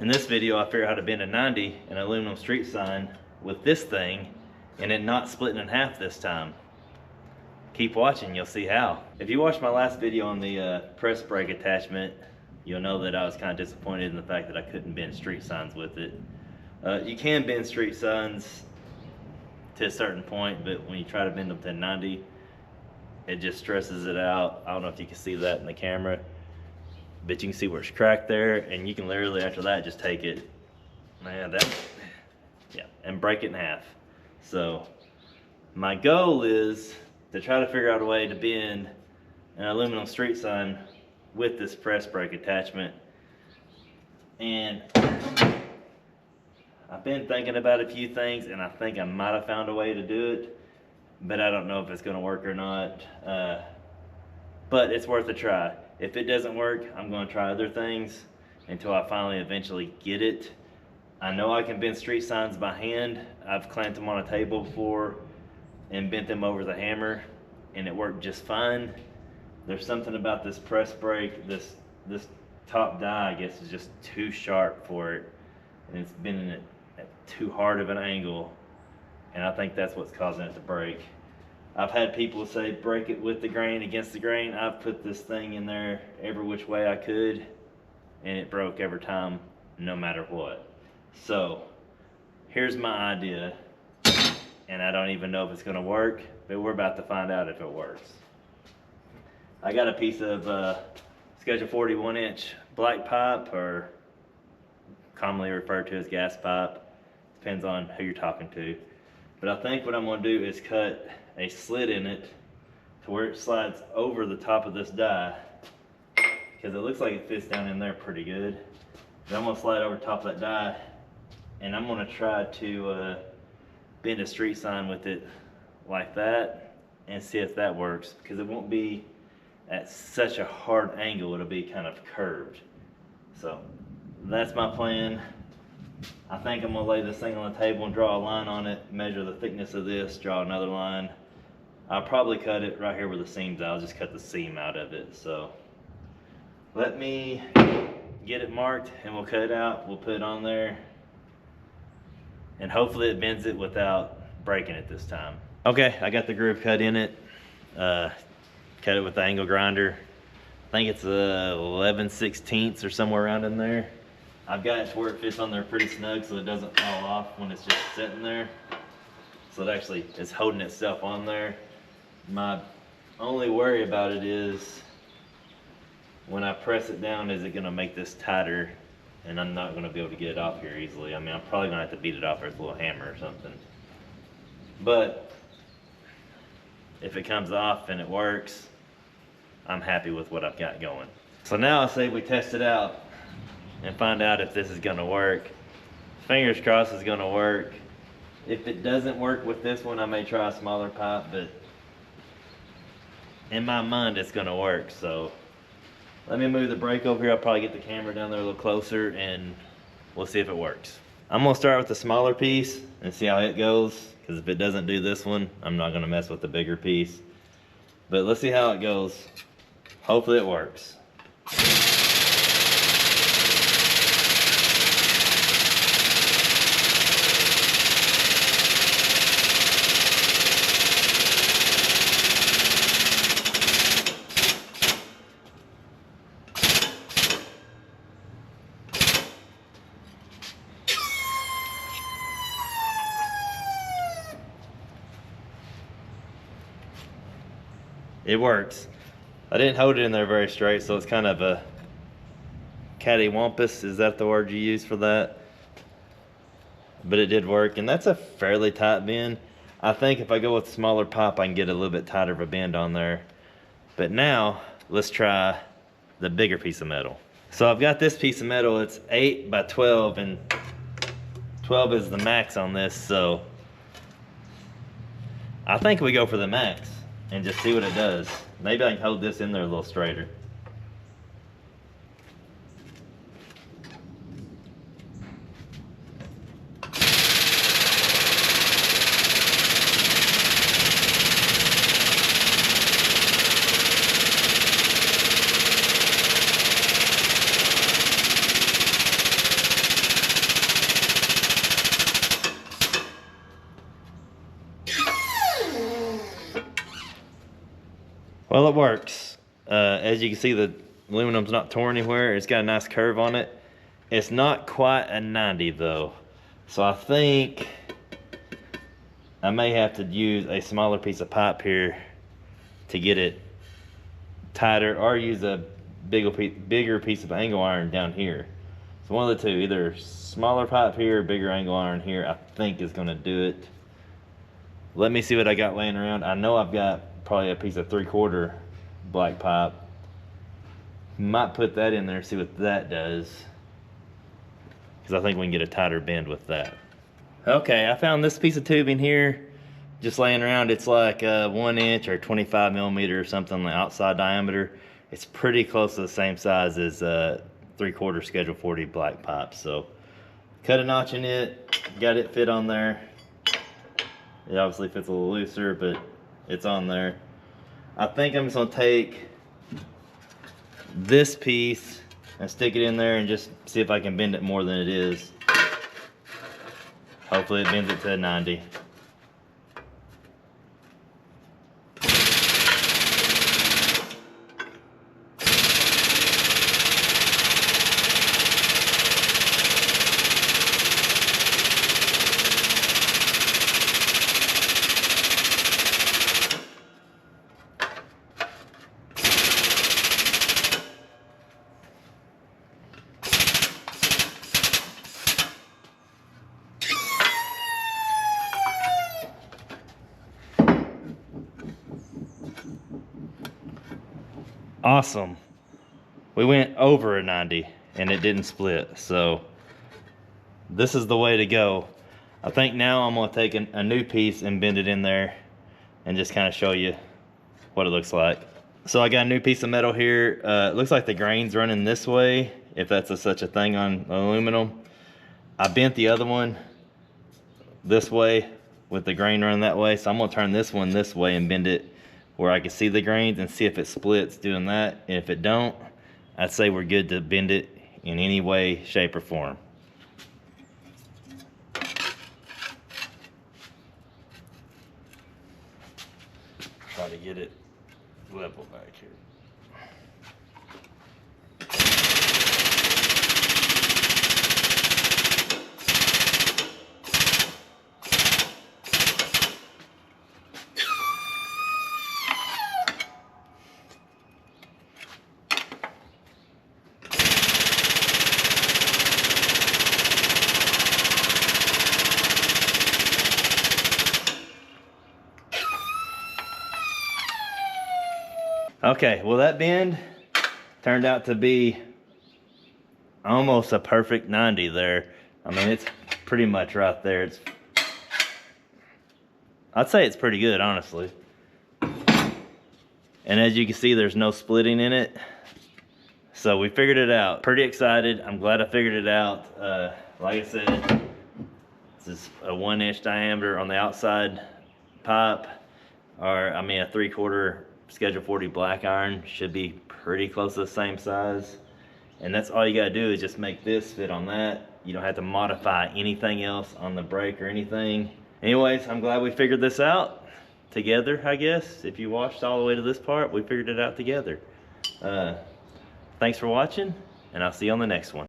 In this video, I figured out how to bend a 90 an aluminum street sign with this thing and it not splitting in half this time. Keep watching, you'll see how. If you watched my last video on the press brake attachment, you'll know that I was kind of disappointed in the fact that I couldn't bend street signs with it. You can bend street signs to a certain point, but when you try to bend them to 90, it just stresses it out. I don't know if you can see that in the camera, but you can see where it's cracked there, and you can literally after that just take it, and break it in half. So my goal is to try to figure out a way to bend an aluminum street sign with this press brake attachment. And I've been thinking about a few things, and I think I might have found a way to do it, but I don't know if it's going to work or not. But it's worth a try. If it doesn't work, I'm going to try other things until I finally eventually get it. I know I can bend street signs by hand. I've clamped them on a table before and bent them over the hammer, and it worked just fine. There's something about this press brake, this top die, I guess, is just too sharp for it, and it's bending it at too hard of an angle, and I think that's what's causing it to break. I've had people say break it with the grain, against the grain. I've put this thing in there every which way I could, and it broke every time, no matter what. So here's my idea, and I don't even know if it's going to work, but we're about to find out if it works. I got a piece of Schedule 41-inch black pipe, or commonly referred to as gas pipe. Depends on who you're talking to. But I think what I'm going to do is cut a slit in it to where it slides over the top of this die, because it looks like it fits down in there pretty good. But I'm going to slide over the top of that die, and I'm going to try to bend a street sign with it like that and see if that works, because it won't be at such a hard angle, it'll be kind of curved. So that's my plan. I think I'm gonna lay this thing on the table and draw a line on it, measure the thickness of this, draw another line. I'll probably cut it right here where the seam's out. I'll just cut the seam out of it. So let me get it marked and we'll cut it out. We'll put it on there, and hopefully it bends it without breaking it this time. Okay, I got the groove cut in it. Cut it with the angle grinder. I think it's 11/16 or somewhere around in there. I've got it to where it fits on there pretty snug so it doesn't fall off when it's just sitting there. So it actually is holding itself on there. My only worry about it is when I press it down, is it gonna make this tighter? And I'm not gonna be able to get it off here easily. I mean, I'm probably gonna have to beat it off with a little hammer or something. But if it comes off and it works, I'm happy with what I've got going. So now I say we test it out and find out if this is gonna work. Fingers crossed it's gonna work. If it doesn't work with this one, I may try a smaller pipe, but in my mind it's gonna work. So let me move the brake over here. I'll probably get the camera down there a little closer and we'll see if it works. I'm gonna start with the smaller piece and see how it goes, because if it doesn't do this one, I'm not gonna mess with the bigger piece. But let's see how it goes. Hopefully it works. It works. I didn't hold it in there very straight, so it's kind of a cattywampus. Is that the word you use for that? But it did work, and that's a fairly tight bend. I think if I go with smaller pipe, I can get a little bit tighter of a bend on there. But now, let's try the bigger piece of metal. So I've got this piece of metal. It's 8 by 12, and 12 is the max on this, so I think we go for the max and just see what it does. Maybe I can hold this in there a little straighter. Well, it works. As you can see, the aluminum's not torn anywhere. It's got a nice curve on it. It's not quite a 90 though. So I think I may have to use a smaller piece of pipe here to get it tighter, or use a bigger piece of angle iron down here. So one of the two, either smaller pipe here or bigger angle iron here, I think is gonna do it. Let me see what I got laying around. I know I've got probably a piece of 3/4 black pipe. Might put that in there, see what that does, because I think we can get a tighter bend with that. Okay, I found this piece of tubing here, just laying around. It's like 1 inch or 25 millimeter or something on the outside diameter. It's pretty close to the same size as 3/4 Schedule 40 black pipe. So cut a notch in it, got it fit on there. It obviously fits a little looser, but it's on there. I think I'm just gonna take this piece and stick it in there and just see if I can bend it more than it is. Hopefully it bends it to a 90. Awesome. We went over a 90 and it didn't split, so this is the way to go. I think now I'm going to take a new piece and bend it in there and just kind of show you what it looks like. So I got a new piece of metal here. It looks like the grain's running this way, if that's such a thing on aluminum. I bent the other one this way with the grain running that way, so I'm going to turn this one this way and bend it where I can see the grains and see if it splits doing that. And if it don't, I'd say we're good to bend it in any way, shape, or form. Try to get it level back here. Okay, well that bend turned out to be almost a perfect 90 there. I mean, it's pretty much right there. I'd say it's pretty good, honestly. And as you can see, there's no splitting in it. So we figured it out. Pretty excited. I'm glad I figured it out. Like I said, this is a 1 inch diameter on the outside pipe, or I mean a 3/4 Schedule 40 black iron should be pretty close to the same size. And that's all you gotta do is just make this fit on that. You don't have to modify anything else on the brake or anything. Anyways, I'm glad we figured this out together, I guess. If you watched all the way to this part, we figured it out together. Thanks for watching, and I'll see you on the next one.